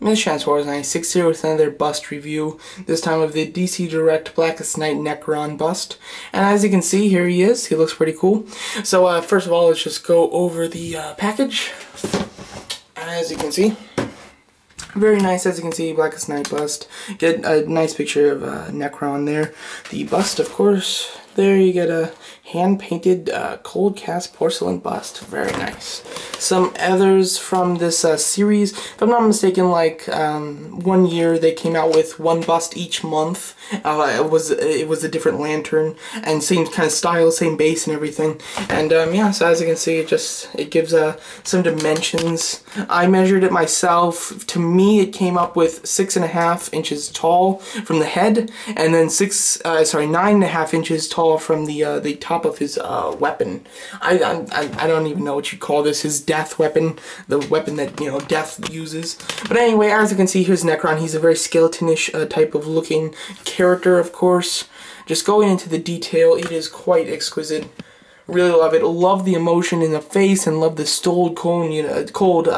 This Chancellor is 96 here with another bust review, this time of the DC Direct Blackest Night Nekron bust. And as you can see, here he is. He looks pretty cool. So first of all, let's just go over the package. As you can see, very nice. As you can see, Blackest Night bust. Get a nice picture of Nekron there. The bust, of course. There you get a hand-painted cold cast porcelain bust. Very nice. Some others from this series, if I'm not mistaken, like 1 year they came out with one bust each month. It was a different lantern and same kind of style, same base and everything. And yeah, so as you can see, it gives some dimensions. I measured it myself. To me, it came up with 6.5 inches tall from the head, and then 9.5 inches tall from the top of his weapon. I don't even know what you call this. His death weapon, the weapon that death uses. But anyway, as you can see, here's Nekron. He's a very skeletonish type of looking character, of course. Just going into the detail, it is quite exquisite. Really love it. Love the emotion in the face and love the cold,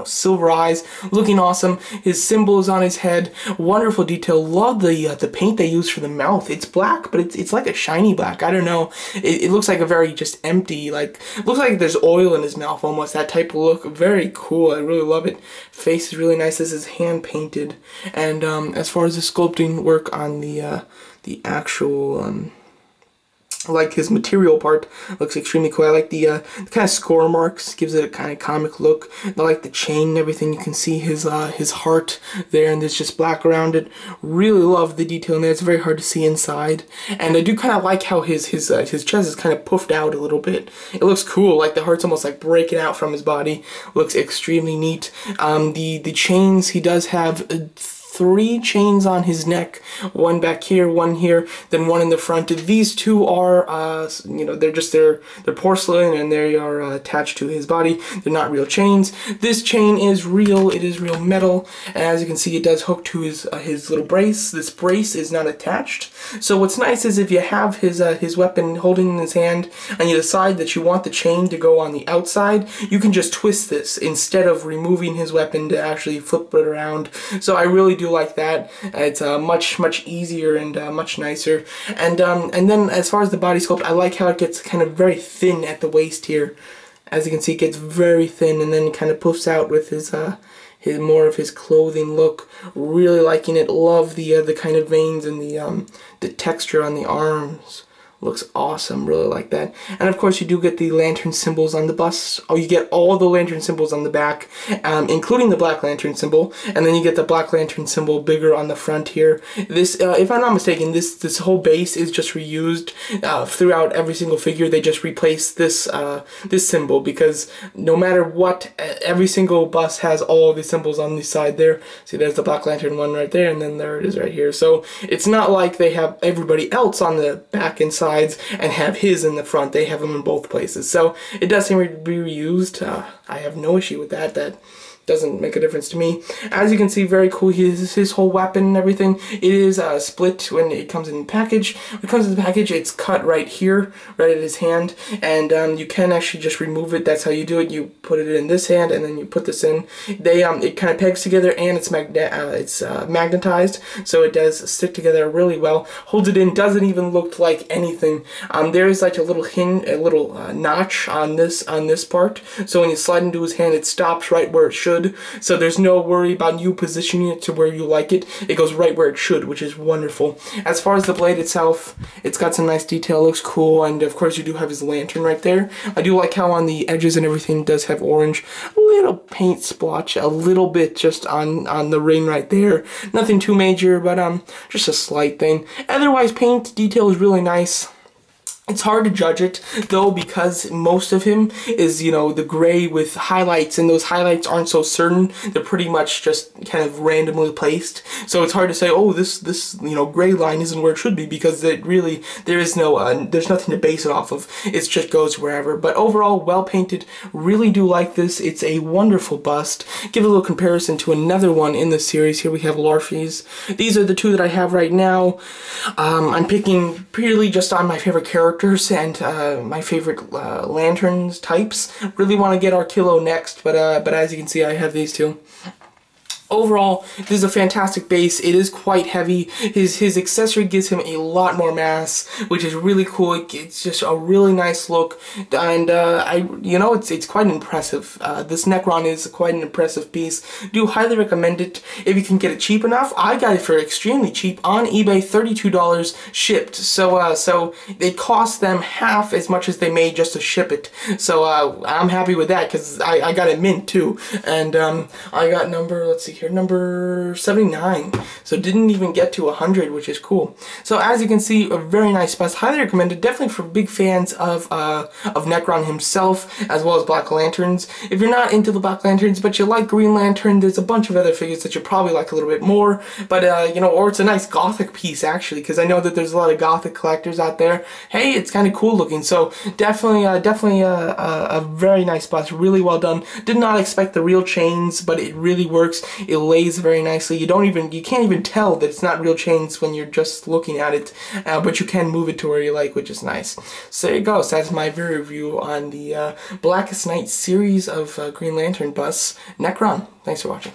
silver eyes. Looking awesome. His symbols on his head. Wonderful detail. Love the paint they use for the mouth. It's black, but it's like a shiny black. I don't know. It looks like a very just empty, looks like there's oil in his mouth almost. That type of look. Very cool. I really love it. Face is really nice. This is hand painted. And as far as the sculpting work on the actual like his material part looks extremely cool. I like the kind of score marks, gives it a kind of comic look. I like the chain and everything. You can see his heart there, and there's just black around it. Really love the detail in there. It's very hard to see inside, and I do kind of like how his chest is kind of puffed out a little bit. It looks cool. Like the heart's almost like breaking out from his body. Looks extremely neat. The chains, he does have 3 chains on his neck, one back here, one here, then one in the front. These two are, they're porcelain and they are attached to his body. They're not real chains. This chain is real. It is real metal, and as you can see, it does hook to his little brace. This brace is not attached. So what's nice is if you have his weapon holding in his hand, and you decide that you want the chain to go on the outside, you can just twist this instead of removing his weapon to actually flip it around. So I really do like that. It's much easier and much nicer. And then as far as the body sculpt, I like how it gets kind of very thin at the waist here. As you can see, it gets very thin and then it kind of puffs out with his more of his clothing look. Really liking it. Love the kind of veins and the texture on the arms. Looks awesome. Really like that. And of course, you do get the lantern symbols on the bust. Oh, you get all the lantern symbols on the back, including the black lantern symbol. And then you get the black lantern symbol bigger on the front here. This, if I'm not mistaken, this whole base is just reused throughout every single figure. They just replace this symbol because no matter what, every single bust has all the symbols on the side there. See, there's the black lantern one right there, and then there it is right here. So it's not like they have everybody else on the back and side and have his in the front. They have them in both places. So it does seem to be reused. I have no issue with that. That doesn't make a difference to me. As you can see, very cool. His whole weapon and everything. It is split when it comes in the package. When it comes in the package, it's cut right here, right at his hand, and you can actually just remove it. That's how you do it. You put it in this hand, and then you put this in. It kind of pegs together, and it's magnetized, so it does stick together really well. Holds it in. Doesn't even look like anything. There is like a little notch on this part. So when you slide into his hand, it stops right where it should. So there's no worry about you positioning it to where you like it. It goes right where it should, which is wonderful. As far as the blade itself, it's got some nice detail, looks cool, and of course you do have his lantern right there. I do like how on the edges and everything does have orange. A little paint splotch, a little bit just on the ring right there. Nothing too major, but just a slight thing. Otherwise, paint detail is really nice. It's hard to judge it, though, because most of him is, the gray with highlights, and those highlights aren't so certain. They're pretty much just kind of randomly placed. So it's hard to say, oh, this gray line isn't where it should be, because there's nothing to base it off of. It just goes wherever. But overall, well painted. Really do like this. It's a wonderful bust. Give a little comparison to another one in the series. Here we have Larfies. These are the two that I have right now. I'm picking purely just on my favorite characters and my favorite lanterns types. Really want to get Archilo next, but as you can see, I have these two. Overall, this is a fantastic base. It is quite heavy. His accessory gives him a lot more mass, which is really cool. It's just a really nice look, and it's quite impressive. This Nekron is quite an impressive piece. Do highly recommend it if you can get it cheap enough. I got it for extremely cheap on eBay, $32 shipped. So it cost them half as much as they made just to ship it. So I'm happy with that because I got it mint too, and I got let's see here, number 79, so didn't even get to 100, which is cool. So as you can see, a very nice bust, highly recommended, definitely for big fans of Nekron himself, as well as Black Lanterns. If you're not into the Black Lanterns, but you like Green Lantern, there's a bunch of other figures that you probably like a little bit more, but or it's a nice Gothic piece, actually, because I know that there's a lot of Gothic collectors out there. Hey, it's kind of cool looking, so definitely a very nice bust, really well done. Did not expect the real chains, but it really works. It lays very nicely. You can't even tell that it's not real chains when you're just looking at it, but you can move it to where you like, which is nice. So there you go. So that's my very review on the Blackest Night series of Green Lantern busts, Nekron. Thanks for watching.